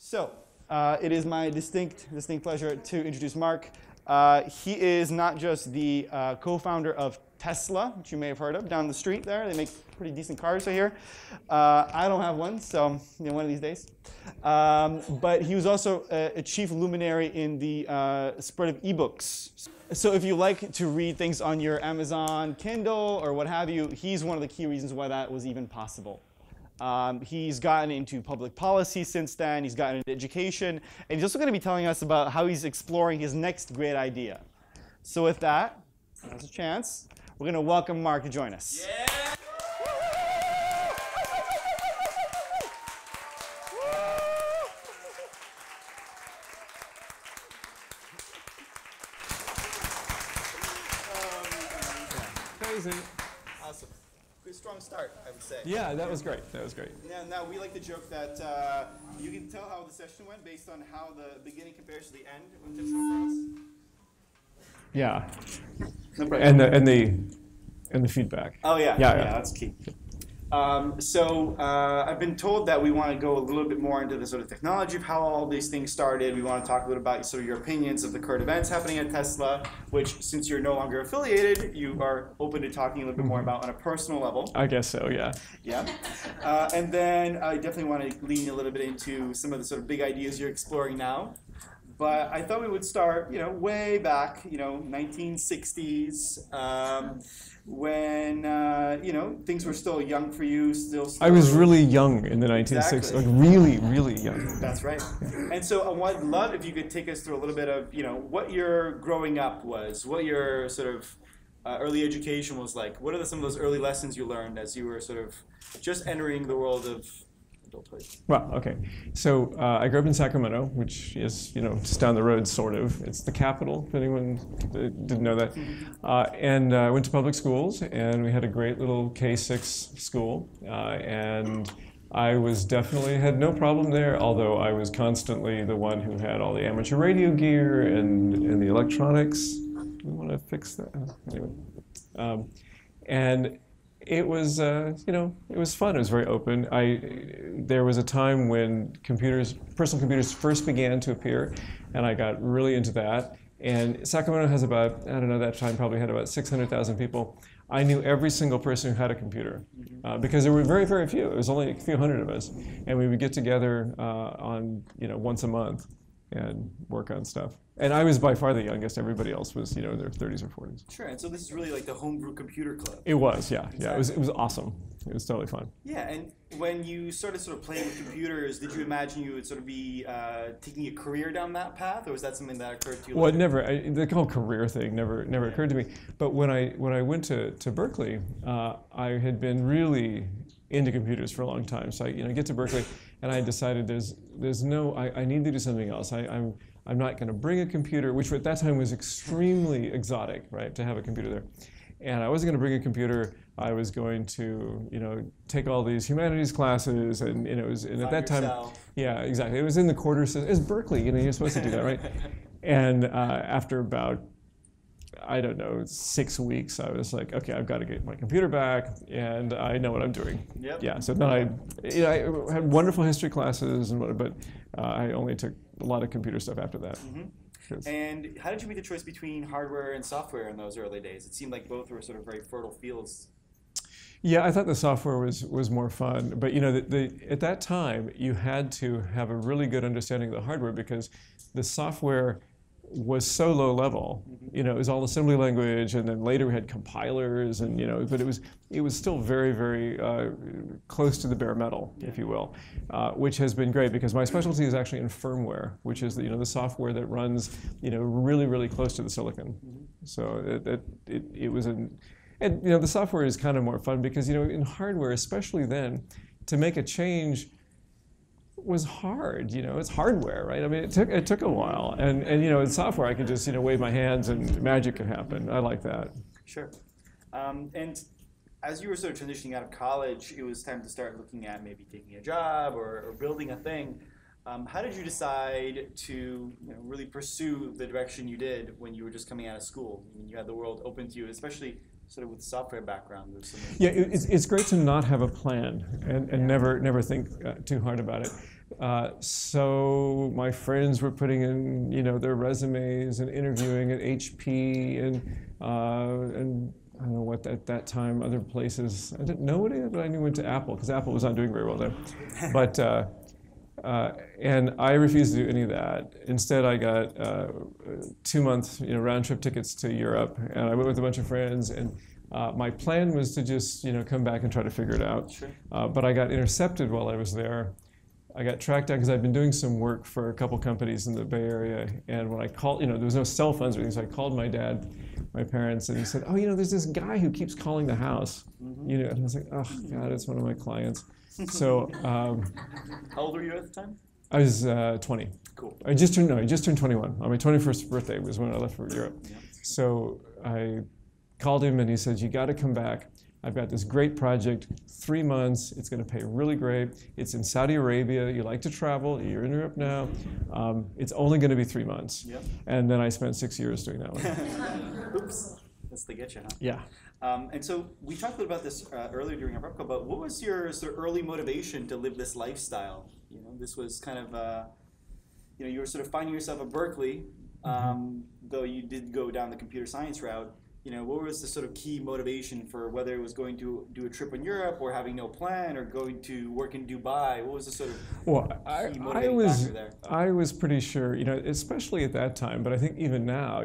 So it is my distinct pleasure to introduce Marc. He is not just the co-founder of Tesla, which you may have heard of, down the street there. They make pretty decent cars right here. I don't have one, so one of these days. But he was also a chief luminary in the spread of ebooks. So if you like to read things on your Amazon Kindle or what have you, he's one of the key reasons why that was even possible. He's gotten into public policy since then. He's gotten into education. And he's also going to be telling us about how he's exploring his next great idea. So with that, there's a chance. We're going to welcome Marc to join us. Yeah. Crazy. Awesome. Good strong start, I would say. Yeah, that was great. That was great. Now we like to joke that you can tell how the session went based on how the beginning compares to the end when tips come Yeah. No problem. And the feedback. Oh yeah. Yeah, That's key. So I've been told that we want to go a little bit more into the sort of technology of how all these things started. We want to talk a little about sort of your opinions of the current events happening at Tesla, which since you're no longer affiliated, you are open to talking a little bit more about on a personal level. I guess so, yeah. Yeah. And then I definitely want to lean a little bit into some of the sort of big ideas you're exploring now. But I thought we would start, way back, 1960s. When things were still young for you, still. I was really young in the 1960s, Exactly. like really, really young. That's right. And so I would love if you could take us through a little bit of, what your growing up was, what your sort of early education was like. What are some of those early lessons you learned as you were sort of just entering the world of adulthood? Well, okay. So I grew up in Sacramento, which is, just down the road, sort of. It's the capital, if anyone didn't know that. And I went to public schools, and we had a great little K-6 school. And I was definitely had no problem there, although I was constantly the one who had all the amateur radio gear and the electronics. We want to fix that. Anyway. And it was, it was fun. It was very open. There was a time when personal computers first began to appear, and I got really into that. And Sacramento has about, I don't know, that time probably had about 600,000 people. I knew every single person who had a computer because there were very, very few. It was only a few hundred of us, and we would get together on, once a month and work on stuff. And I was by far the youngest. Everybody else was, in their 30s or 40s. Sure. And so this is really like the homebrew computer club. It was, yeah. Exactly. Yeah, it was awesome. It was totally fun. Yeah, and when you started sort of playing with computers, did you imagine you would sort of be taking a career down that path, or was that something that occurred to you? Well, the whole career thing never occurred to me. But when I went to Berkeley, I had been really into computers for a long time. So I get to Berkeley, and I decided I need to do something else. I'm not going to bring a computer, which at that time was extremely exotic, right, to have a computer there. And I wasn't going to bring a computer. I was going to, take all these humanities classes, and at that time, yeah, exactly. It was in the quarter system. It's Berkeley, you're supposed to do that, right? And after about, I don't know, 6 weeks, I was like, okay, I've got to get my computer back, and I know what I'm doing. Yep. Yeah. So then I had wonderful history classes, but I only took a lot of computer stuff after that. Mm-hmm. And how did you make the choice between hardware and software in those early days? It seemed like both were sort of very fertile fields. Yeah, I thought the software was more fun, but at that time you had to have a really good understanding of the hardware because the software was so low level. It was all assembly language, and then later we had compilers, and but it was still very, very close to the bare metal, if you will, which has been great because my specialty is actually in firmware, which is the software that runs really, really close to the silicon. So it was and the software is kind of more fun because in hardware, especially then, to make a change was hard. It's hardware, right? I mean, it took a while, and in software I could just wave my hands and magic could happen. I like that. Sure. And as you were sort of transitioning out of college, it was time to start looking at maybe taking a job or building a thing. How did you decide to really pursue the direction you did when you were just coming out of school? I mean, you had the world open to you, especially sort of with software background. Yeah, it's great to not have a plan and never think too hard about it. So my friends were putting in, their resumes and interviewing at HP and I don't know what at that time other places. I didn't know it, but I knew went to Apple because Apple was not doing very well then. But and I refused to do any of that. Instead, I got 2-month round trip tickets to Europe, and I went with a bunch of friends. And my plan was to just come back and try to figure it out. Sure. But I got intercepted while I was there. I got tracked down because I'd been doing some work for a couple companies in the Bay Area, and when I called, there was no cell phones or anything, so I called my dad, my parents, and he said, "Oh, there's this guy who keeps calling the house." And I was like, "Oh God, it's one of my clients." So, how old were you at the time? I was 20. Cool. I just turned 21. On my 21st birthday was when I left for Europe. Yeah. So I called him, and he said, "You got to come back. I've got this great project, 3 months, it's going to pay really great. It's in Saudi Arabia, you like to travel, you're in Europe now. It's only going to be 3 months." Yep. And then I spent 6 years doing that one. Oops, that's the get you, huh? Yeah. And so we talked a little about this earlier during our prep call, but what was your sort of early motivation to live this lifestyle? This was kind of, you were sort of finding yourself at Berkeley, though you did go down the computer science route. What was the sort of key motivation for whether it was going to do a trip in Europe or having no plan or going to work in Dubai? What was the sort of key motivating factor there? I was pretty sure, especially at that time, but I think even now,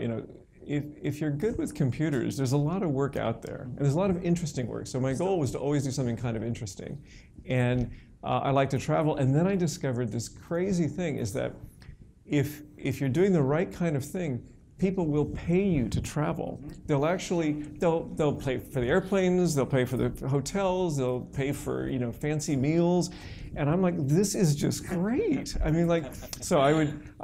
if you're good with computers, there's a lot of work out there, and there's a lot of interesting work. So my goal was to always do something kind of interesting. And I like to travel, and then I discovered this crazy thing is that if you're doing the right kind of thing, people will pay you to travel. They'll pay for the airplanes, they'll pay for the hotels, they'll pay for fancy meals, and I'm like, this is just great. I mean, so I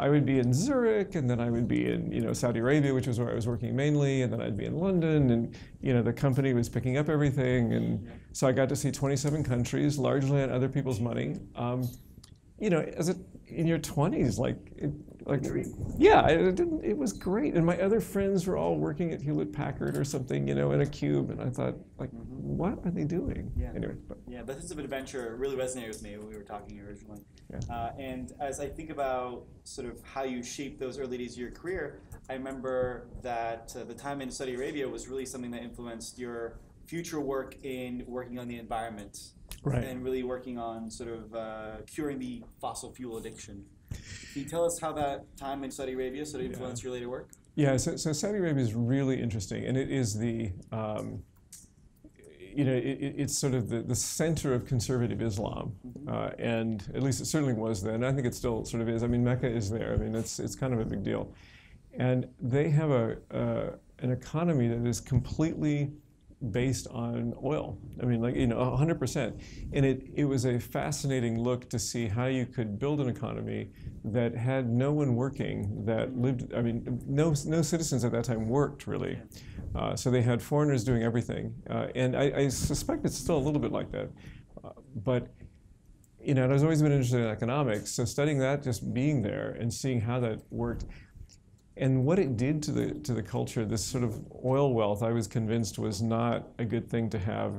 would be in Zurich, and then I would be in Saudi Arabia, which was where I was working mainly, and then I'd be in London, and the company was picking up everything, and so I got to see 27 countries, largely on other people's money. In your 20s, it was great. And my other friends were all working at Hewlett Packard or something, in a cube, and I thought, what are they doing? Yeah. Anyway. Yeah, the sense of adventure really resonated with me when we were talking originally. Yeah. And as I think about sort of how you shaped those early days of your career, I remember that the time in Saudi Arabia was really something that influenced your future work in working on the environment. Right. And really working on sort of curing the fossil fuel addiction. Can you tell us how that time in Saudi Arabia sort of influenced your later work? Yeah, so Saudi Arabia is really interesting, and it is it's sort of the center of conservative Islam, and at least it certainly was then. I think it still sort of is. I mean, Mecca is there. I mean, it's kind of a big deal, and they have an economy that is completely based on oil. I mean, 100%. And it was a fascinating look to see how you could build an economy that had no one working that lived, no citizens at that time worked really. So they had foreigners doing everything. And I suspect it's still a little bit like that. But I've always been interested in economics, so studying that, just being there and seeing how that worked, and what it did to the culture, this sort of oil wealth, I was convinced was not a good thing to have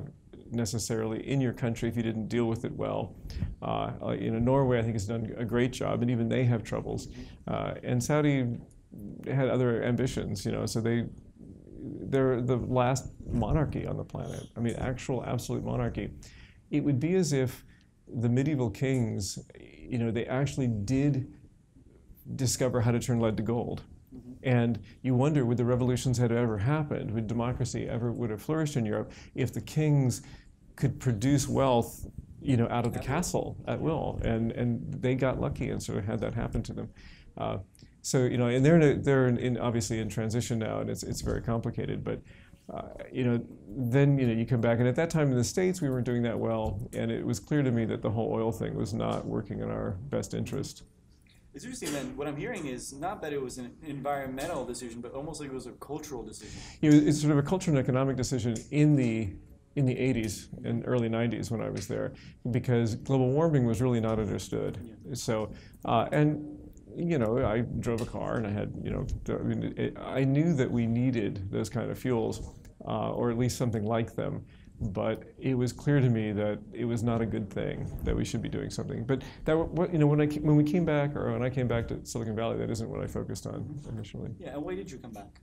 necessarily in your country if you didn't deal with it well. Norway, I think, has done a great job, and even they have troubles. And Saudi had other ambitions, so they're the last monarchy on the planet. I mean, actual absolute monarchy. It would be as if the medieval kings, they actually did discover how to turn lead to gold. And you wonder, would the revolutions had ever happened, would democracy would have flourished in Europe if the kings could produce wealth, out of the castle at will, and they got lucky and sort of had that happen to them. And they're obviously in transition now, and it's very complicated. But then you come back, and at that time in the States we weren't doing that well, and it was clear to me that the whole oil thing was not working in our best interest. It's interesting then, what I'm hearing is not that it was an environmental decision, but almost like it was a cultural decision. It's sort of a cultural and economic decision in the 80s and early 90s when I was there, because global warming was really not understood. Yeah. So, I drove a car and I had, I knew that we needed those kind of fuels, or at least something like them. but it was clear to me that it was not a good thing, that we should be doing something. But that, when we came back, or when I came back to Silicon Valley, that isn't what I focused on initially. Yeah, and why did you come back?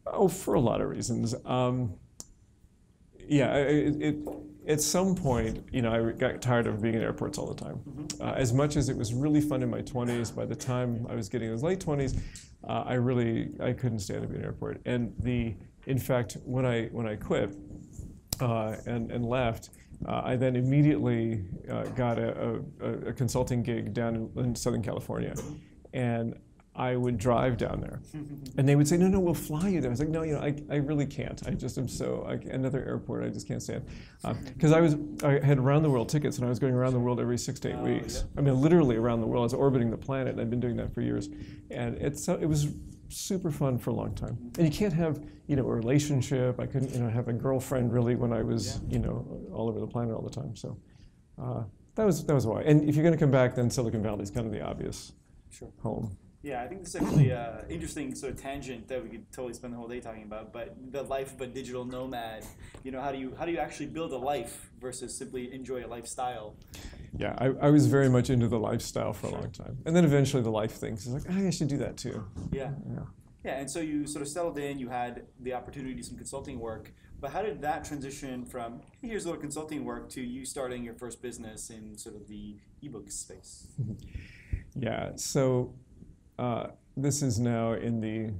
Oh, for a lot of reasons. At some point, I got tired of being in airports all the time. As much as it was really fun in my 20s, by the time I was getting in those late 20s, I couldn't stand to be in an airport. And in fact, when I quit and left, I then immediately got a consulting gig down in Southern California, and I would drive down there, and they would say, no, we'll fly you there. I was like, no, I really can't. I just am another airport, I just can't stand. Because I had around the world tickets, and I was going around the world every 6 to 8 weeks. Yeah. I mean, literally around the world. I was orbiting the planet, and I've been doing that for years. And it was super fun for a long time. And you can't have, a relationship. I couldn't, have a girlfriend really when I was, all over the planet all the time. So that was why. And if you're going to come back, then Silicon Valley is kind of the obvious home. Yeah, I think this is actually an interesting sort of tangent that we could totally spend the whole day talking about. But the life of a digital nomad, how do you actually build a life versus simply enjoy a lifestyle? Yeah, I was very much into the lifestyle for a long time, and then eventually the life thing. It's like, I should do that too. Yeah. And so you sort of settled in. You had the opportunity to do some consulting work. But how did that transition from here's a little consulting work to you starting your first business in sort of the ebook space? Yeah. So. This is now in the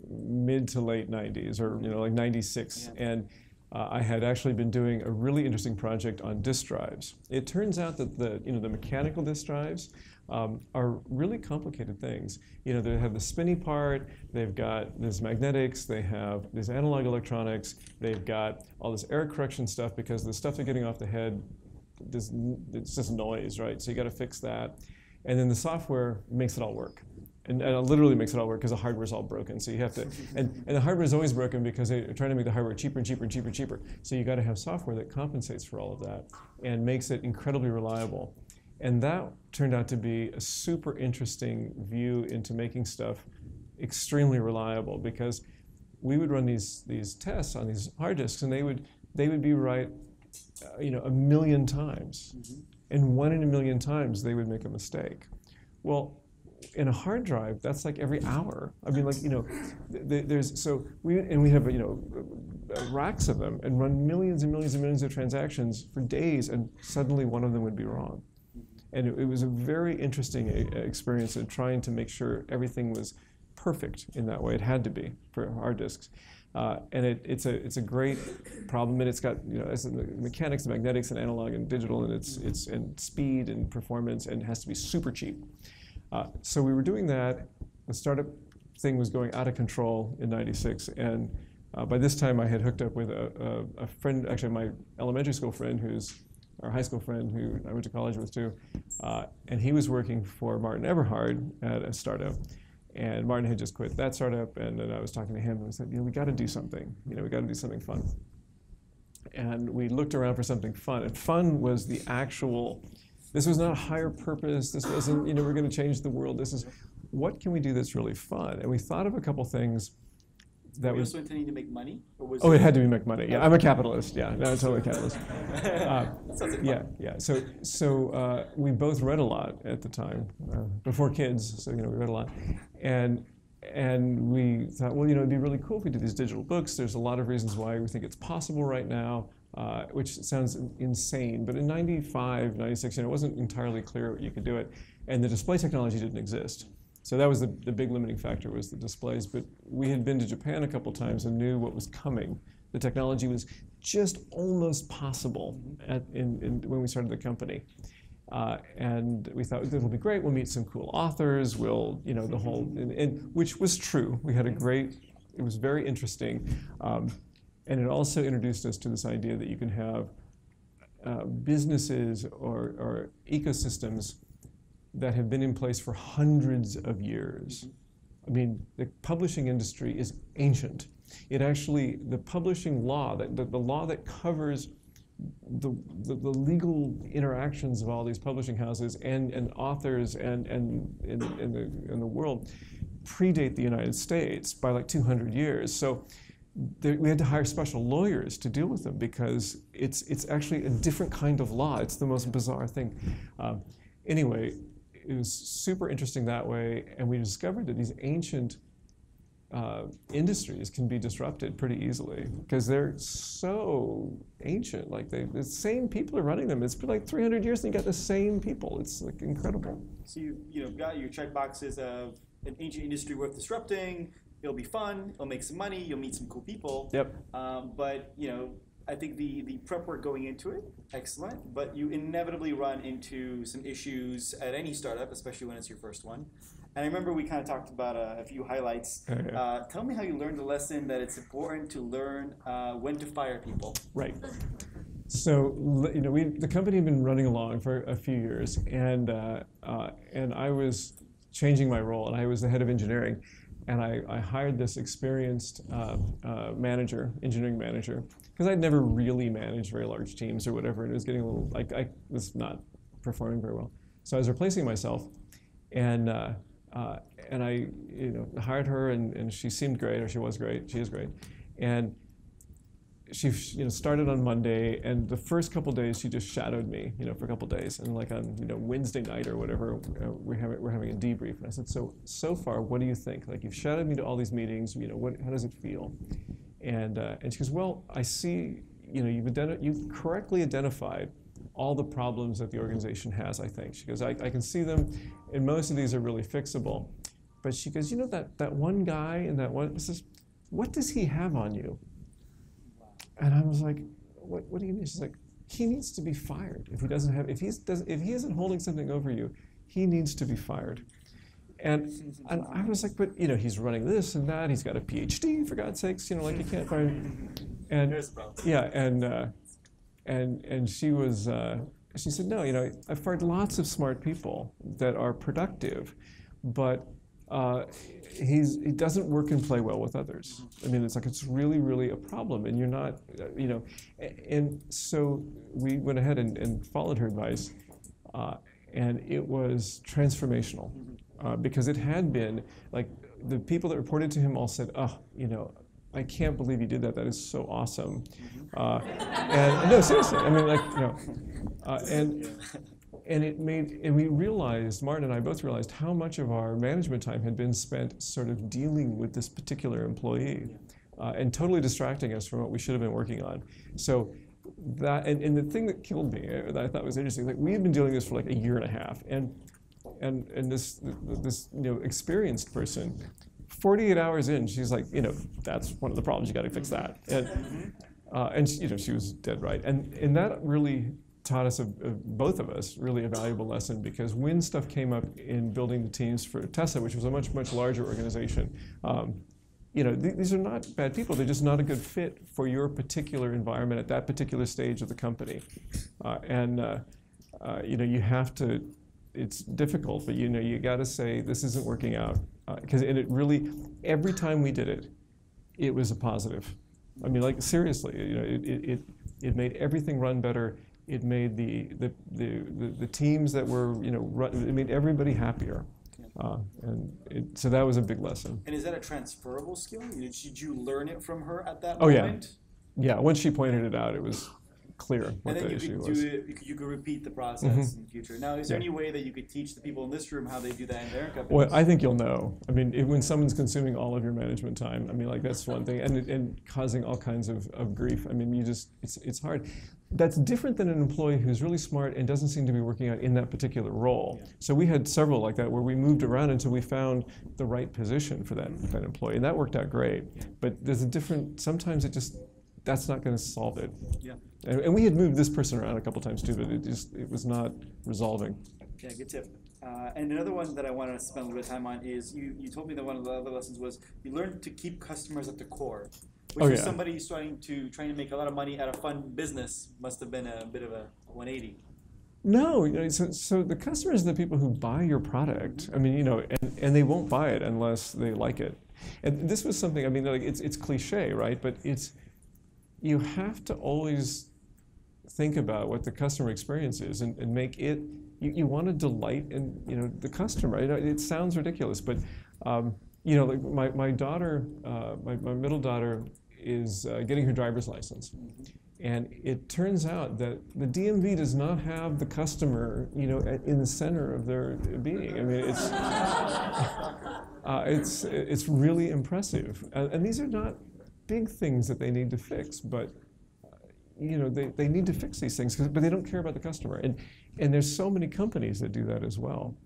mid to late 90s, or like 96, and I had actually been doing a really interesting project on disk drives. It turns out that the mechanical disk drives are really complicated things. They have the spinny part, they've got this magnetics, they have this analog electronics, they've got all this error correction stuff because the stuff they're getting off the head, it's just noise, right? So you got to fix that, and then the software makes it all work. And it literally makes it all work because the hardware is all broken. So you have to, and the hardware is always broken because they're trying to make the hardware cheaper and cheaper and cheaper and cheaper. So you got to have software that compensates for all of that and makes it incredibly reliable. And that turned out to be a super interesting view into making stuff extremely reliable, because we would run these tests on these hard disks, and they would be right, 1 million times, and 1 in 1 million times they would make a mistake. Well, in a hard drive, that's like every hour. I mean, we have racks of them and run millions and millions and millions of transactions for days, and suddenly one of them would be wrong. And it was a very interesting experience in trying to make sure everything was perfect in that way. It had to be for hard disks. And it's a great problem, and it's got the mechanics, the magnetics, and analog and digital, and it's and speed and performance, and it has to be super cheap. So we were doing that. The startup thing was going out of control in '96, and by this time I had hooked up with a friend, actually my elementary school friend, who's our high school friend, who I went to college with too, and he was working for Martin Eberhard at a startup. And Martin had just quit that startup, and then I was talking to him, and I said, we got to do something. We got to do something fun. And we looked around for something fun, and fun was the actual. This was not a higher purpose. This wasn't, we're going to change the world. This is, what can we do that's really fun? And we thought of a couple things that were you also intending to make money? Or was it had to be make money. Yeah, I'm a capitalist. Yeah, no, I'm totally a capitalist. Sounds like fun. Yeah. So we both read a lot at the time, before kids. So we read a lot, and we thought, well, it'd be really cool if we did these digital books. There's a lot of reasons why we think it's possible right now. Which sounds insane, but in '95, '96, it wasn't entirely clear you could do it, and the display technology didn't exist. So that was the big limiting factor, was the displays. But we had been to Japan a couple times and knew what was coming. The technology was just almost possible when we started the company, and we thought it'll be great. We'll meet some cool authors. We'll, the whole, and which was true. We had it was very interesting. And it also introduced us to this idea that you can have businesses or ecosystems that have been in place for hundreds of years. I mean, the publishing industry is ancient. The publishing law, the law that covers the legal interactions of all these publishing houses and authors and in the world predate the United States by like 200 years. So we had to hire special lawyers to deal with them because it's actually a different kind of law. It's the most bizarre thing. Anyway, it was super interesting that way, and we discovered that these ancient industries can be disrupted pretty easily because they're so ancient. Like the same people are running them. It's been like 300 years, and you got the same people. It's like incredible. So you got your check boxes of an ancient industry worth disrupting. It'll be fun. It'll make some money. You'll meet some cool people. Yep. But I think the prep work going into it, excellent. But you inevitably run into some issues at any startup, especially when it's your first one. And I remember we kind of talked about a few highlights. Tell me how you learned the lesson that it's important to learn when to fire people. Right. So the company had been running along for a few years, and I was changing my role, and I was the head of engineering, and I hired this experienced engineering manager, because I'd never really managed very large teams or whatever, and it was getting a little I was not performing very well. So I was replacing myself, and I hired her, and she seemed great, or she was great. She is great, and she started on Monday, and the first couple days she just shadowed me, for a couple days, and like on Wednesday night or whatever, we're having a debrief, and I said, so far, what do you think? Like, you've shadowed me to all these meetings, how does it feel? And she goes, well, I see, you've correctly identified all the problems that the organization has, I think. She goes, I can see them, and most of these are really fixable. But she goes, that one guy and that one, says, what does he have on you? And I was like, what do you mean? She's like, he needs to be fired. If he isn't holding something over you, he needs to be fired. And I was like, but he's running this and that. He's got a PhD, for God's sakes. You can't fire him. And yeah, and she was. She said, no. I've fired lots of smart people that are productive, but he doesn't work and play well with others. I mean, it's really, really a problem, and you're not, And so we went ahead and followed her advice, and it was transformational. Because it had been, like, the people that reported to him all said, I can't believe you did that. That is so awesome. And no, seriously, I mean, and we realized, Martin and I both realized, how much of our management time had been spent sort of dealing with this particular employee, and totally distracting us from what we should have been working on. So that, and the thing that killed me, that I thought was interesting, like, we had been doing this for like a year and a half, and this experienced person, 48 hours in, she's like, that's one of the problems, you got to fix that, and she was dead right, and that really taught us, both of us, really a valuable lesson, because when stuff came up in building the teams for Tesla, which was a much, much larger organization, these are not bad people, they're just not a good fit for your particular environment at that particular stage of the company, you have to. It's difficult, but you got to say this isn't working out, because it really, every time we did it, it was a positive. I mean, like, seriously, it made everything run better. It made the teams that were it made everybody happier, so that was a big lesson. And is that a transferable skill? Did you learn it from her at that moment? Yeah. Once she pointed it out, it was clear what the issue was. You could repeat the process in the future. Now, is there any way that you could teach the people in this room how they do that in their companies? Well, I think you'll know. I mean, when someone's consuming all of your management time, I mean, like, that's one thing, and causing all kinds of grief. I mean, it's hard. That's different than an employee who's really smart and doesn't seem to be working out in that particular role. Yeah. So we had several like that where we moved around until we found the right position for that employee, and that worked out great. Yeah. But there's sometimes that's not going to solve it. Yeah. And we had moved this person around a couple times too, but it was not resolving. Yeah, good tip. And another one that I wanted to spend a little bit of time on is you told me that one of the other lessons was you learned to keep customers at the core. Which for somebody trying to make a lot of money at a fun business must have been a bit of a 180. No, so the customers are the people who buy your product. I mean, and they won't buy it unless they like it. And this was something, I mean, like, it's cliche, right? But you have to always think about what the customer experience is and make it, you want to delight in, the customer. It sounds ridiculous, but, like my daughter, my middle daughter getting her driver's license. And it turns out that the DMV does not have the customer, in the center of their being. I mean, it's really impressive. And these are not big things that they need to fix, but they need to fix these things, but they don't care about the customer. And there's so many companies that do that as well.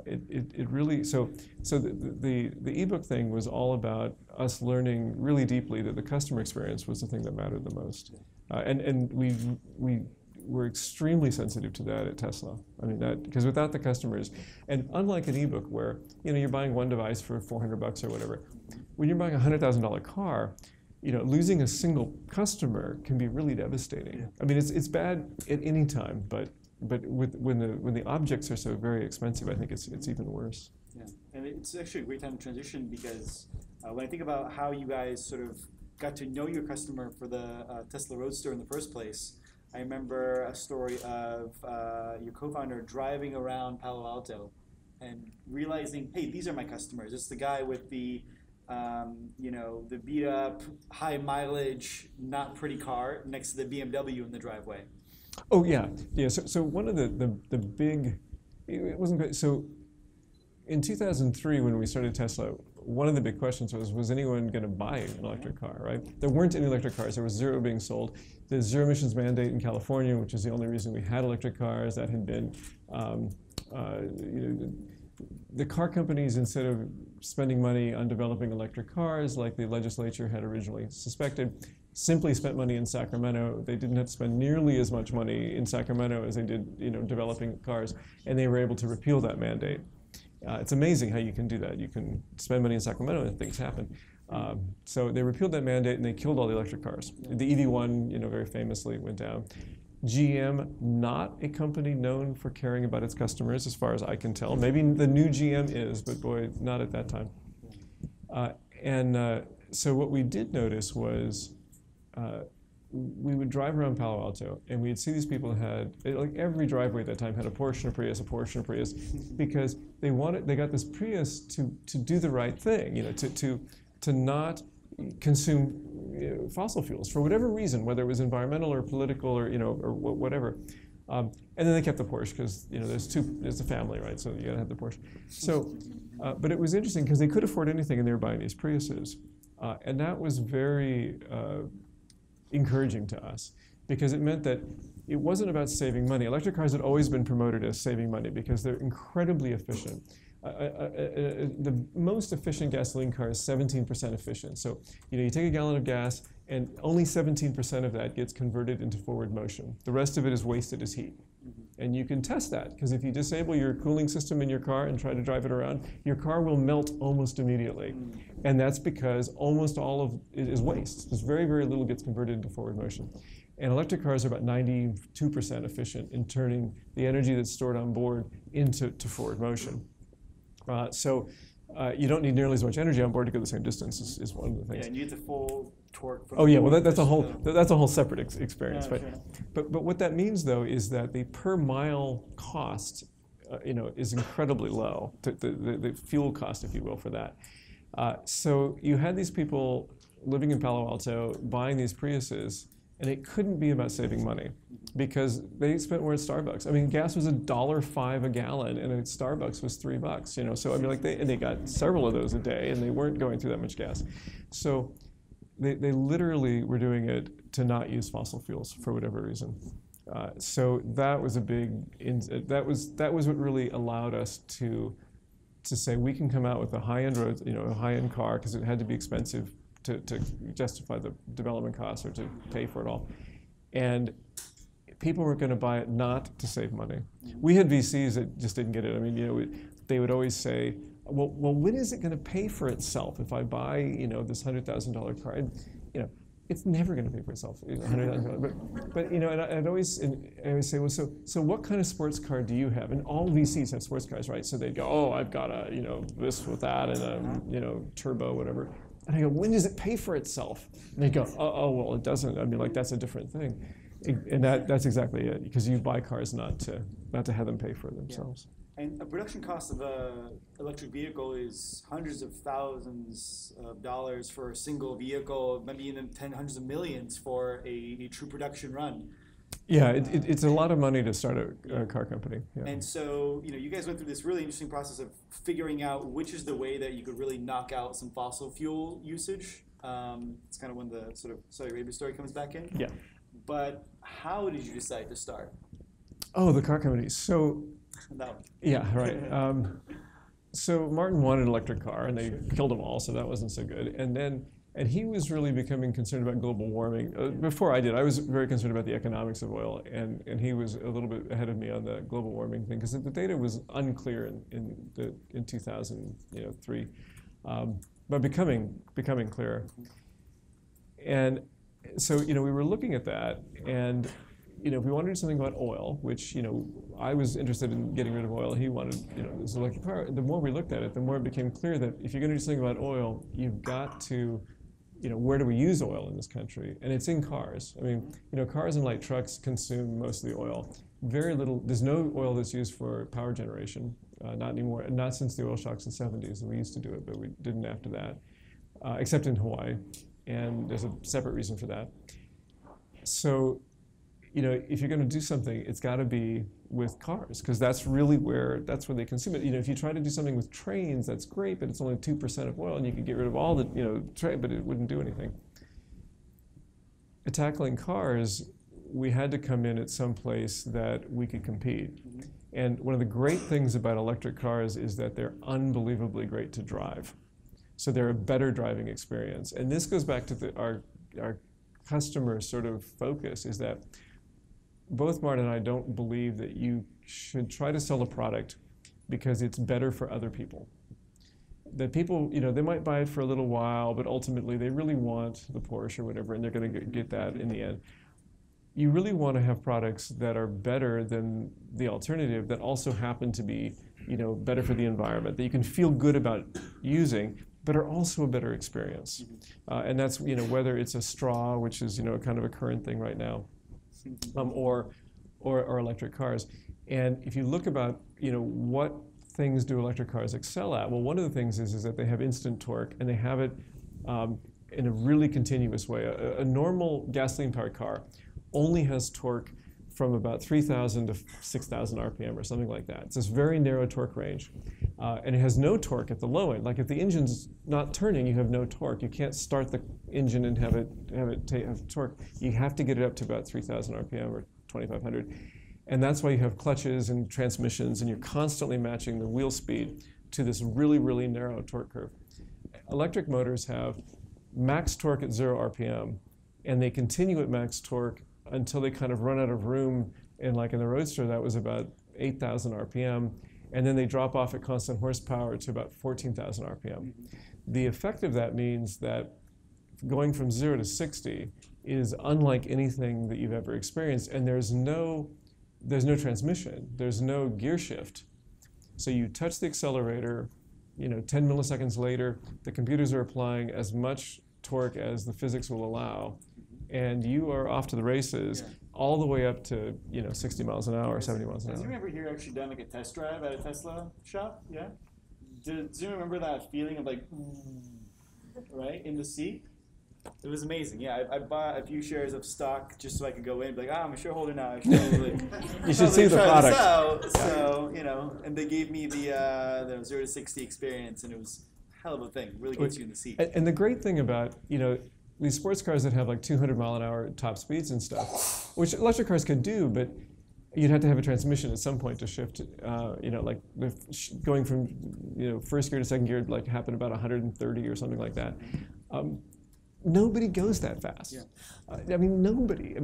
It really, so the ebook thing was all about us learning really deeply that the customer experience was the thing that mattered the most. And we were extremely sensitive to that at Tesla. I mean, because without the customers, and unlike an ebook where you're buying one device for $400 or whatever, when you're buying a $100,000 car, losing a single customer can be really devastating. I mean, it's bad at any time, but when the objects are so very expensive, I think it's even worse. Yeah, and it's actually a great time to transition because when I think about how you guys sort of got to know your customer for the Tesla Roadster in the first place, I remember a story of your co-founder driving around Palo Alto and realizing, hey, these are my customers. It's the guy with the the beat up, high mileage, not pretty car next to the BMW in the driveway. Oh yeah. So one of the big, it wasn't great. So in 2003 when we started Tesla, one of the big questions was anyone going to buy an electric car, right? There weren't any electric cars. There was zero being sold. The zero emissions mandate in California, which is the only reason we had electric cars, that had been, the car companies, instead of spending money on developing electric cars like the legislature had originally suspected, simply spent money in Sacramento. They didn't have to spend nearly as much money in Sacramento as they did, developing cars, and they were able to repeal that mandate. It's amazing how you can do that. You can spend money in Sacramento and things happen. So they repealed that mandate and they killed all the electric cars. The EV1, very famously went down. GM, not a company known for caring about its customers, as far as I can tell. Maybe the new GM is, but boy, not at that time. So what we did notice was we would drive around Palo Alto, and we'd see these people had, like every driveway at that time had a Porsche and a Prius, because they got this Prius to do the right thing, to not consume fossil fuels for whatever reason, whether it was environmental or political or or whatever. And then they kept the Porsche because there's a family, right? So you gotta have the Porsche. So, but it was interesting because they could afford anything and they were buying these Priuses, and that was very encouraging to us because it meant that it wasn't about saving money. Electric cars had always been promoted as saving money because they're incredibly efficient. The most efficient gasoline car is 17% efficient. So you take a gallon of gas and only 17% of that gets converted into forward motion. The rest of it is wasted as heat. And you can test that because if you disable your cooling system in your car and try to drive it around, your car will melt almost immediately. And that's because almost all of it is waste. There's very, very little gets converted into forward motion. And electric cars are about 92% efficient in turning the energy that's stored on board into forward motion. So you don't need nearly as much energy on board to go the same distance is one of the things. Yeah, and you get the full torque from that's a whole separate experience. Yeah, but what that means though is that the per mile cost, is incredibly low. The fuel cost, if you will, for that. So you had these people living in Palo Alto buying these Priuses, and it couldn't be about saving money because they spent more at Starbucks. I mean, gas was $1.05 a gallon, and at Starbucks was $3. So I mean, they got several of those a day, and they weren't going through that much gas. So they literally were doing it to not use fossil fuels for whatever reason. So that was a big. That was what really allowed us to say we can come out with a high-end road, a high-end car because it had to be expensive to justify the development costs or to pay for it all. And people were going to buy it not to save money. We had VCs that just didn't get it. I mean, they would always say, well, when is it going to pay for itself if I buy, this $100,000 car? And, it's never going to pay for itself, $100,000. But and I'd always say, well, so what kind of sports car do you have? And all VCs have sports cars, right? So they'd go, oh, I've got a, this with that and a, turbo, whatever. And I go, when does it pay for itself? And they go, oh, well, it doesn't. I mean, that's a different thing. And that's exactly it, because you buy cars not to have them pay for themselves. And a production cost of a electric vehicle is hundreds of thousands of dollars for a single vehicle, maybe even hundreds of millions for a true production run. Yeah, it's a lot of money to start a car company. Yeah. And so, you guys went through this really interesting process of figuring out which is the way that you could really knock out some fossil fuel usage. It's kind of when the sort of Saudi Arabia story comes back in. Yeah. But how did you decide to start? Oh, the car company. So, That one. yeah, right. So Martin wanted an electric car, and they killed them all, so that wasn't so good. And he was really becoming concerned about global warming. Before I did, I was very concerned about the economics of oil, and he was a little bit ahead of me on the global warming thing, because the data was unclear in 2003, but becoming clearer. And so, we were looking at that, and if we wanted to do something about oil, which, I was interested in getting rid of oil, he wanted, this electric car. The more we looked at it, the more it became clear that if you're going to do something about oil, you've got to, where do we use oil in this country? And it's in cars. I mean, cars and light trucks consume most of the oil. Very little, there's no oil that's used for power generation, not anymore, not since the oil shocks in the 70s. We used to do it, but we didn't after that, except in Hawaii. And there's a separate reason for that. So, if you're going to do something, it's got to be with cars, because that's where they consume it. If you try to do something with trains, that's great, but it's only 2% of oil, and you could get rid of all the, but it wouldn't do anything. Tackling cars, we had to come in at some place that we could compete. And one of the great things about electric cars is that they're unbelievably great to drive. So they're a better driving experience. And this goes back to our customer sort of focus, is that both Martin and I don't believe that you should try to sell a product because it's better for other people. That people, they might buy it for a little while, but ultimately they really want the Porsche or whatever, and they're going to get that in the end. You really want to have products that are better than the alternative, that also happen to be, better for the environment, that you can feel good about using, but are also a better experience. And that's, whether it's a straw, which is, kind of a current thing right now, or electric cars. And if you look about, what things do electric cars excel at? Well, one of the things is that they have instant torque, and they have it in a really continuous way. A normal gasoline-powered car only has torque from about 3,000 to 6,000 RPM or something like that. It's this very narrow torque range. And it has no torque at the low end. Like if the engine's not turning, you have no torque. You can't start the engine and have torque. You have to get it up to about 3,000 RPM or 2,500. And that's why you have clutches and transmissions, and you're constantly matching the wheel speed to this really, really narrow torque curve. Electric motors have max torque at 0 RPM, and they continue at max torque until they kind of run out of room. And like in the Roadster, that was about 8,000 RPM. And then they drop off at constant horsepower to about 14,000 RPM. The effect of that means that going from 0 to 60 is unlike anything that you've ever experienced, and there's no transmission, there's no gear shift. So you touch the accelerator, 10 milliseconds later, the computers are applying as much torque as the physics will allow, and you are off to the races, all the way up to 60 miles an hour, 70 miles an hour. Has anyone ever here actually done like a test drive at a Tesla shop? Yeah. Does anyone remember that feeling of like, right in the seat? It was amazing. Yeah, I bought a few shares of stock just so I could go in, and be like, I'm a shareholder now. I should probably, you should see the product. So and they gave me the 0 to 60 experience, and it was a hell of a thing. Really gets you in the seat. And the great thing about these sports cars that have like 200 mile an hour top speeds and stuff, which electric cars could do, but you'd have to have a transmission at some point to shift. Like going from first gear to second gear like happened about 130 or something like that. Nobody goes that fast. Yeah. Nobody.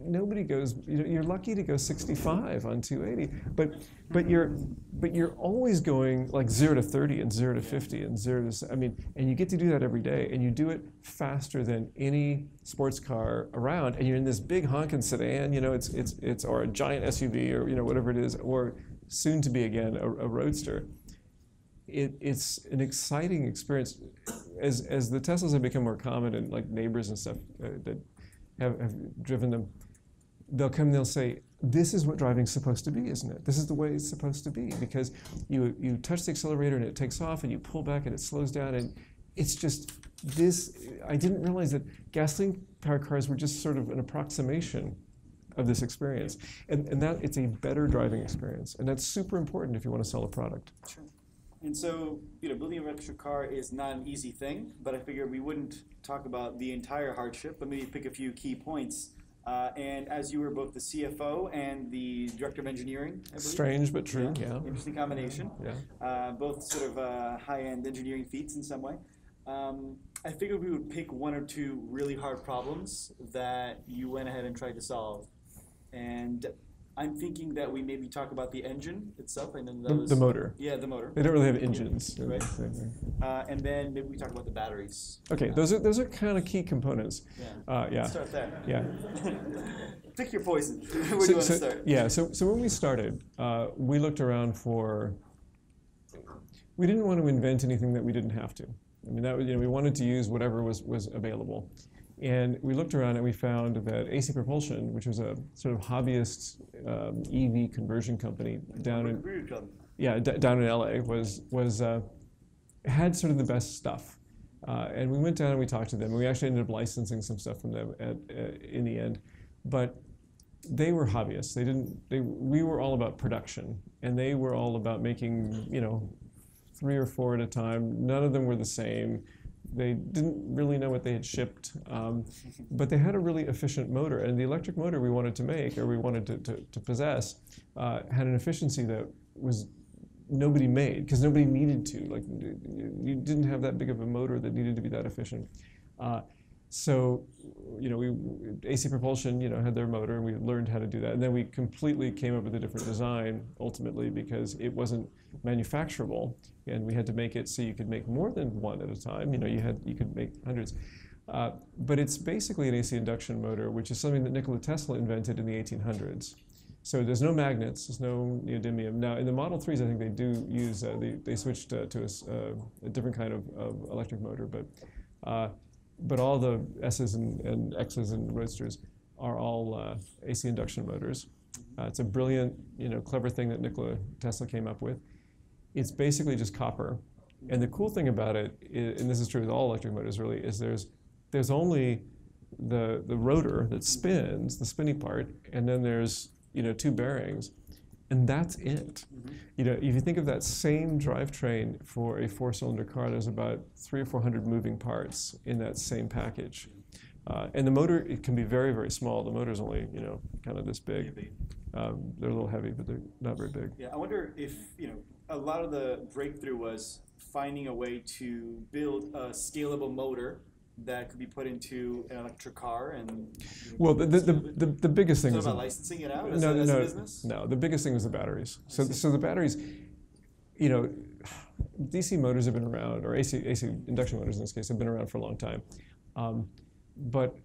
Nobody goes. You're lucky to go 65 on 280, but you're always going like 0 to 30 and 0 to 50 and 0 to. And you get to do that every day, and you do it faster than any sports car around. And you're in this big honking sedan. It's or a giant SUV or whatever it is, or soon to be again a Roadster. It's an exciting experience. As the Teslas have become more common, and like neighbors and stuff that have driven them, they'll come and they'll say, this is what driving's supposed to be, isn't it? This is the way it's supposed to be, because you touch the accelerator and it takes off, and you pull back and it slows down, and it's just this. I didn't realize that gasoline-powered cars were just sort of an approximation of this experience, and that it's a better driving experience, and that's super important if you want to sell a product. Sure. And so, building an electric car is not an easy thing, but I figured we wouldn't talk about the entire hardship, but maybe pick a few key points. And as you were both the CFO and the Director of Engineering, I believe. Strange but true, yeah. Interesting combination. Yeah. Both sort of high-end engineering feats in some way. I figured we would pick one or two really hard problems that you went ahead and tried to solve. And I'm thinking that we maybe talk about the engine itself. I know that was the motor. Yeah, the motor. They don't really have engines. Right. And then maybe we talk about the batteries. Okay, those are kind of key components. Yeah. Yeah. Let's start there. Yeah. Pick your poison. Where do you want to start? Yeah. So when we started, we looked around we didn't want to invent anything that we didn't have to. I mean, that was, we wanted to use whatever was available. And we looked around and we found that AC Propulsion, which was a sort of hobbyist EV conversion company down in LA, had sort of the best stuff. And we went down and we talked to them, and we actually ended up licensing some stuff from them in the end. But they were hobbyists. We were all about production, and they were all about making 3 or 4 at a time. None of them were the same. They didn't really know what they had shipped, but they had a really efficient motor. And the electric motor we wanted to make, or we wanted to possess, had an efficiency that was nobody made, because nobody needed to. Like, you didn't have that big of a motor that needed to be that efficient. So, AC Propulsion, had their motor, and we learned how to do that. And then we completely came up with a different design, ultimately, because it wasn't manufacturable, and we had to make it so you could make more than one at a time. You could make hundreds. But it's basically an AC induction motor, which is something that Nikola Tesla invented in the 1800s. So there's no magnets, there's no neodymium. Now, in the Model 3s, I think they do use, they switched to a different kind of electric motor, but all the S's and X's and Roadsters are all AC induction motors. It's a brilliant, clever thing that Nikola Tesla came up with. It's basically just copper. And the cool thing about it, and this is true with all electric motors really, is there's only the rotor that spins, the spinny part, and then there's 2 bearings, and that's it. If you think of that same drivetrain for a 4-cylinder car, there's about 300 or 400 moving parts in that same package. And the motor, it can be very, very small. The motor's only, kind of this big. They're a little heavy, but they're not very big. Yeah, I wonder if, a lot of the breakthrough was finding a way to build a scalable motor that could be put into an electric car, and well, the biggest thing was about licensing it out as a business. No, the biggest thing was the batteries. So the batteries, DC motors have been around, or AC induction motors in this case have been around for a long time, but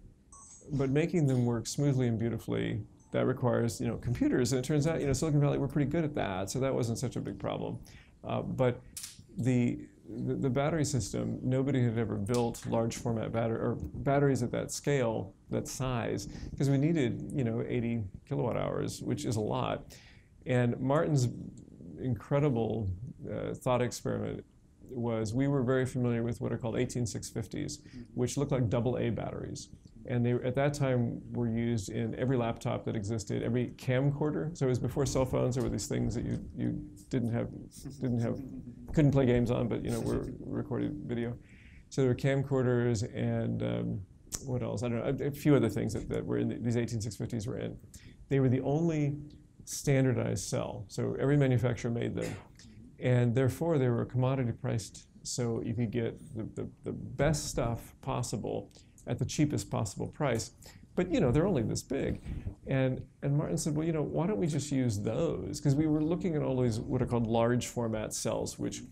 making them work smoothly and beautifully, that requires computers, and it turns out Silicon Valley were pretty good at that, so that wasn't such a big problem. But the battery system, nobody had ever built large format batteries at that scale, that size, because we needed 80 kilowatt hours, which is a lot. And Martin's incredible thought experiment was, we were very familiar with what are called 18650s, which look like AA batteries. And they, at that time, were used in every laptop that existed, every camcorder. So it was before cell phones. There were these things that you couldn't play games on, but were recorded video. So there were camcorders and what else? I don't know, a few other things that were in these 18650s were in. They were the only standardized cell. So every manufacturer made them, and therefore they were commodity priced. So you could get the best stuff possible at the cheapest possible price. But they're only this big. And Martin said, well, why don't we just use those? Because we were looking at all these what are called large format cells, which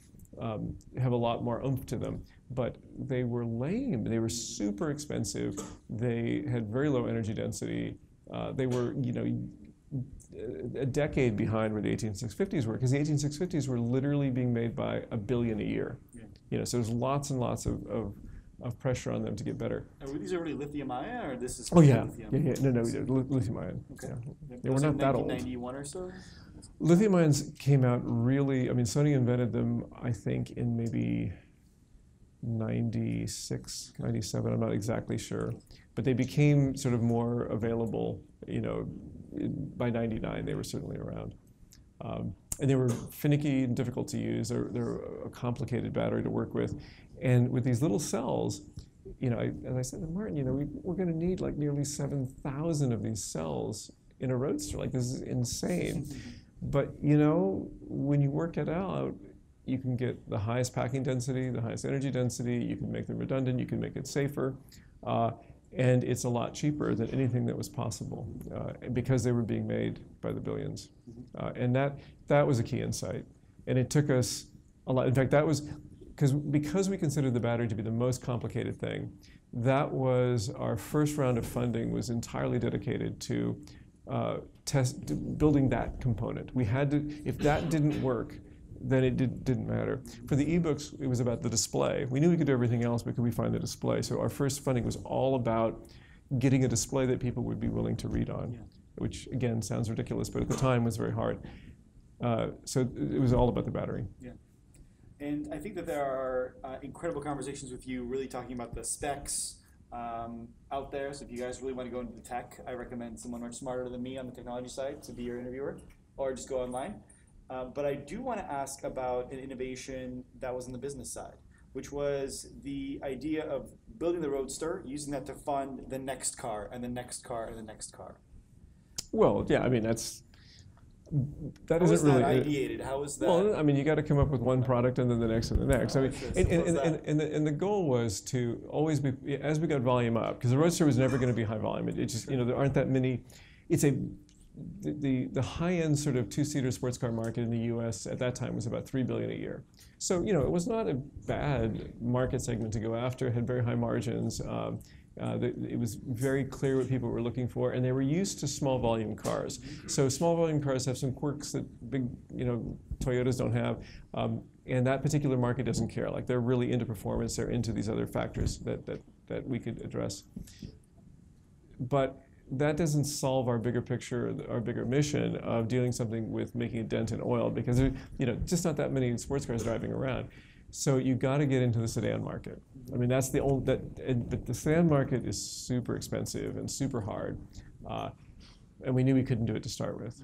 have a lot more oomph to them. But they were lame. They were super expensive. They had very low energy density. They were, a decade behind where the 18650s were, because the 18650s were literally being made by 1 billion a year. So there's lots and lots of pressure on them to get better. And these are really lithium-ion, or this is? Oh yeah, lithium? no, lithium-ion. Okay. Yeah, we're not that old. 1991 or so. Lithium ions came out really, I mean, Sony invented them, I think, in maybe 96, 97, I'm not exactly sure. But they became sort of more available, by 99 they were certainly around. And they were finicky and difficult to use. They're a complicated battery to work with. And with these little cells, as I said to Martin, we're going to need like nearly 7,000 of these cells in a roadster. Like, this is insane. But, when you work it out, you can get the highest packing density, the highest energy density, you can make them redundant, you can make it safer, and it's a lot cheaper than anything that was possible because they were being made by the billions. And that was a key insight. And it took us a lot. In fact, that was, because we considered the battery to be the most complicated thing, that was our first round of funding was entirely dedicated to building that component. We had to, if that didn't work, then it didn't matter. For the ebooks, it was about the display. We knew we could do everything else, but could we find the display? So our first funding was all about getting a display that people would be willing to read on, which again sounds ridiculous, but at the time was very hard. So it was all about the battery. Yeah. And I think that there are incredible conversations with you really talking about the specs out there. So if you guys really want to go into the tech, I recommend someone much smarter than me on the technology side to be your interviewer, or just go online. But I do want to ask about an innovation that was on the business side, which was the idea of building the Roadster, using that to fund the next car and the next car and the next car. Well, yeah, I mean, that How isn't was that really ideated? How was that? Well, I mean, you got to come up with one product and then the next and the next. I mean, and the goal was to always be, as we got volume up, because the Roadster was never going to be high volume. It just, there aren't that many. It's the high-end sort of two-seater sports car market in the U.S. at that time was about $3 billion a year. So it was not a bad market segment to go after. It had very high margins. It was very clear what people were looking for, and they were used to small volume cars. So small volume cars have some quirks that big, Toyotas don't have, and that particular market doesn't care. Like, they're really into performance. They're into these other factors that we could address. But that doesn't solve our bigger picture, our bigger mission of doing something with making a dent in oil, because there, just not that many sports cars driving around. So you got to get into the sedan market. I mean, that's the old but the sedan market is super expensive and super hard, and we knew we couldn't do it to start with.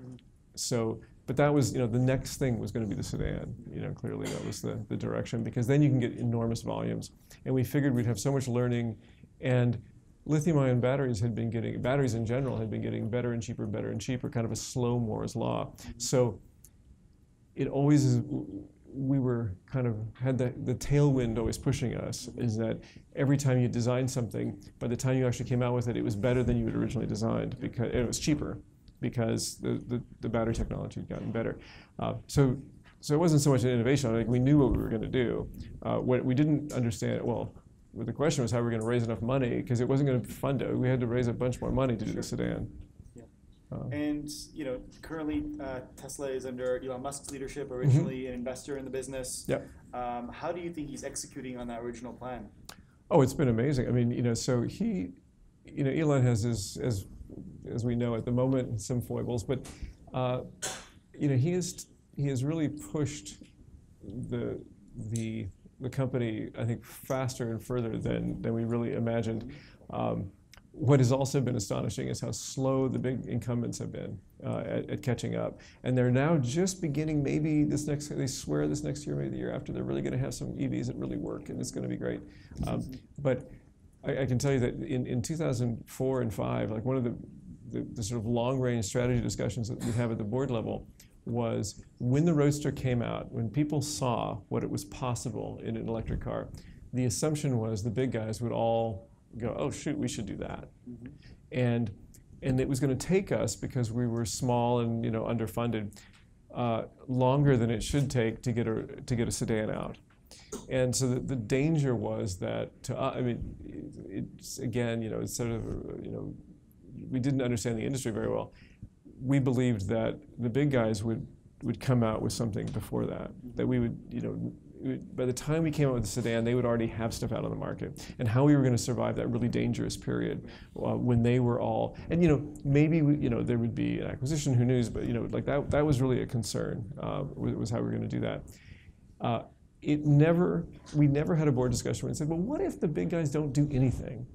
So, but that was, the next thing was going to be the sedan. Clearly that was the direction, because then you can get enormous volumes, and we figured we'd have so much learning, and lithium-ion batteries in general had been getting better and cheaper, kind of a slow Moore's law. So it always is. We were kind of had the tailwind always pushing us, is that every time you designed something, by the time you actually came out with it, it was better than you had originally designed, because it was cheaper, because the battery technology had gotten better. So it wasn't so much an innovation. Like, we knew what we were going to do. What we didn't understand, the question was how we were going to raise enough money, because it wasn't going to fund it. We had to raise a bunch more money to do the sedan. And currently Tesla is under Elon Musk's leadership, originally an investor in the business. Yep. How do you think he's executing on that original plan? Oh, it's been amazing. I mean, so he, Elon has his, as we know at the moment, some foibles, but he has really pushed the company, I think, faster and further than we really imagined. What has also been astonishing is how slow the big incumbents have been at catching up. And they're now just beginning, maybe they swear this next year, maybe the year after, they're really going to have some EVs that really work, and it's going to be great. But I can tell you that in 2004 and 2005, like, one of the sort of long-range strategy discussions that we have at the board level was, when the Roadster came out, when people saw what it was possible in an electric car, the assumption was the big guys would all go, oh shoot, we should do that. And it was going to take us, because we were small and underfunded, longer than it should take to get a sedan out. And so the danger was that, I mean, it's again, it's sort of, we didn't understand the industry very well. We believed that the big guys would come out with something before that we would, by the time we came out with the sedan, they would already have stuff out on the market, and how we were going to survive that really dangerous period when they were all, and maybe there would be an acquisition, who knows, but like that was really a concern, was how we were going to do that. We never had a board discussion where we said, well, what if the big guys don't do anything?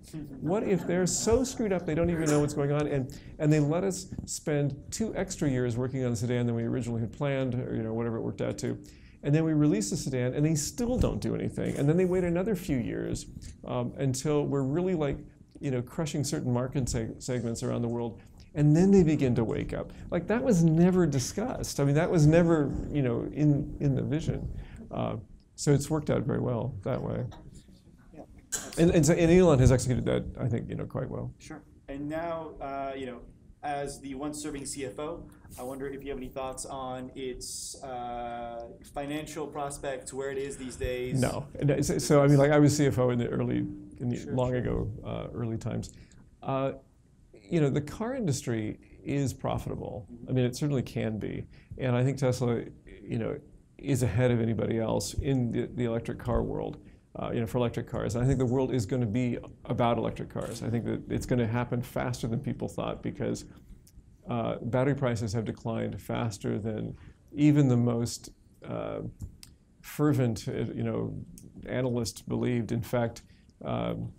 What if they're so screwed up they don't even know what's going on, and they let us spend 2 extra years working on the sedan than we originally had planned, or whatever it worked out to. And then we release the sedan and they still don't do anything. And then they wait another few years until we're really like, crushing certain market segments around the world. And then they begin to wake up. Like that was never discussed. I mean, that was never, in the vision. So it's worked out very well that way. Yeah. And Elon has executed that, I think, quite well. Sure. And now, as the once serving CFO, I wonder if you have any thoughts on its financial prospects, where it is these days. No. So I mean, like I was CFO in the long ago, early times. The car industry is profitable. I mean, it certainly can be, and I think Tesla, is ahead of anybody else in the electric car world, for electric cars. And I think the world is going to be about electric cars. I think that it's going to happen faster than people thought because battery prices have declined faster than even the most fervent, analyst believed. In fact, Bloomberg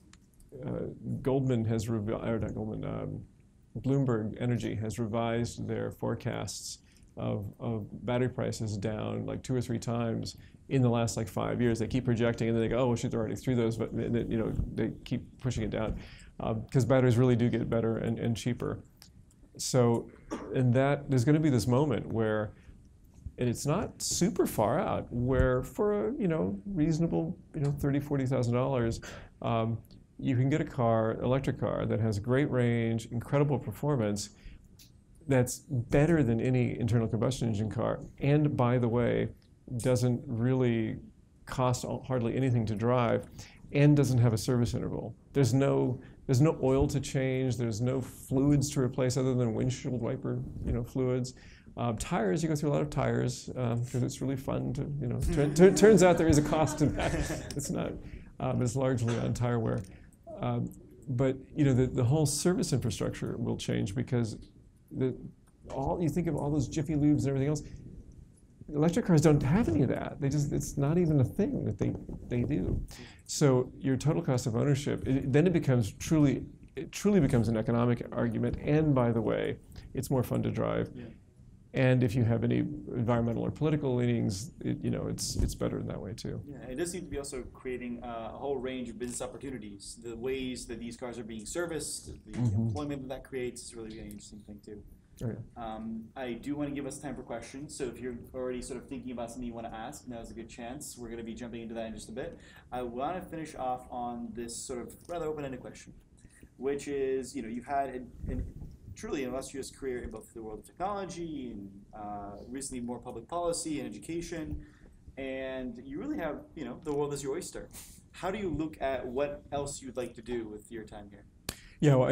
Energy has revised their forecasts of battery prices down like 2 or 3 times in the last like 5 years. They keep projecting, and then they go, oh, well, shoot, they're already through those, but they keep pushing it down because batteries really do get better and cheaper. So, and that there's going to be this moment where, and it's not super far out, where for a reasonable $30,000-$40,000, you can get electric car that has great range, incredible performance, that's better than any internal combustion engine car, and by the way, doesn't really cost hardly anything to drive, and doesn't have a service interval. There's no oil to change. There's no fluids to replace other than windshield wiper, fluids. Tires, you go through a lot of tires because it's really fun to. Turns out there is a cost to that. It's not, but it's largely on tire wear. But the whole service infrastructure will change because you think of all those Jiffy Lubes and everything else. Electric cars don't have any of that. It's not even a thing that they do. So your total cost of ownership, then it truly becomes an economic argument. And by the way, it's more fun to drive. Yeah. And if you have any environmental or political leanings, it's better in that way too. Yeah, it does seem to be also creating a whole range of business opportunities. The ways that these cars are being serviced, the employment that creates is really an interesting thing too. Oh, yeah. I do want to give us time for questions, so if you're already sort of thinking about something you want to ask, now's a good chance. We're going to be jumping into that in just a bit. I want to finish off on this sort of rather open-ended question, which is, you've had an truly illustrious career in both the world of technology and recently more public policy and education, and you really have, the world is your oyster. How do you look at what else you'd like to do with your time here? Yeah, well,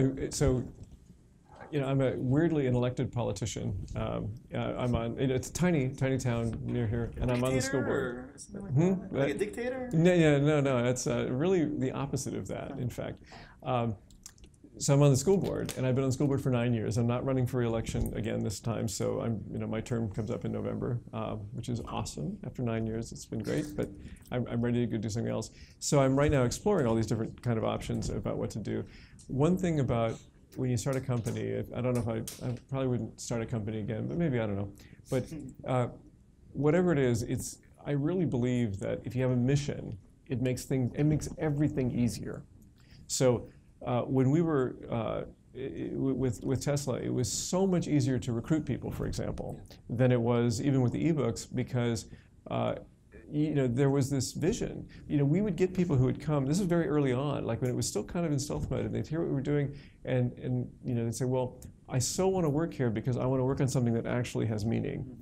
I'm a weirdly an elected politician. I'm on, it's a tiny town near here, and I'm on the school board. Or something like that? Like a dictator? No. It's really the opposite of that, in fact. So I'm on the school board, and I've been on the school board for 9 years. I'm not running for re-election again this time, so my term comes up in November, which is awesome. After 9 years, it's been great, but I'm ready to go do something else. So I'm right now exploring all these different kind of options about what to do. One thing about when you start a company, I don't know if I probably wouldn't start a company again, but maybe, I don't know. But whatever it is, I really believe that if you have a mission, it makes everything easier. So when we were with Tesla, it was so much easier to recruit people, for example, than it was even with the ebooks because there was this vision. We would get people who would come. This was very early on, like when it was still kind of in stealth mode, and they'd hear what we were doing, and they'd say, "Well, I so want to work here because I want to work on something that actually has meaning,"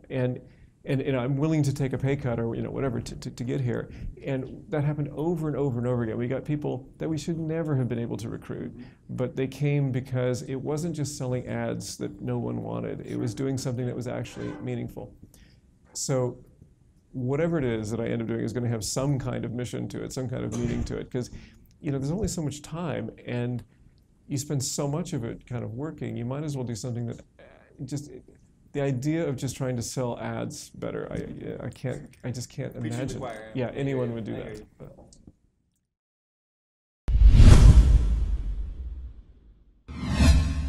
and I'm willing to take a pay cut or whatever to get here. And that happened over and over and over again. We got people that we should never have been able to recruit, but they came because it wasn't just selling ads that no one wanted. It was doing something that was actually meaningful. So whatever it is that I end up doing is going to have some kind of mission to it, some kind of meaning to it, because there's only so much time, and you spend so much of it kind of working. You might as well do something that just the idea of just trying to sell ads better. I just can't Preaching to the imagine. choir. Yeah, anyone would do I that. hear you. But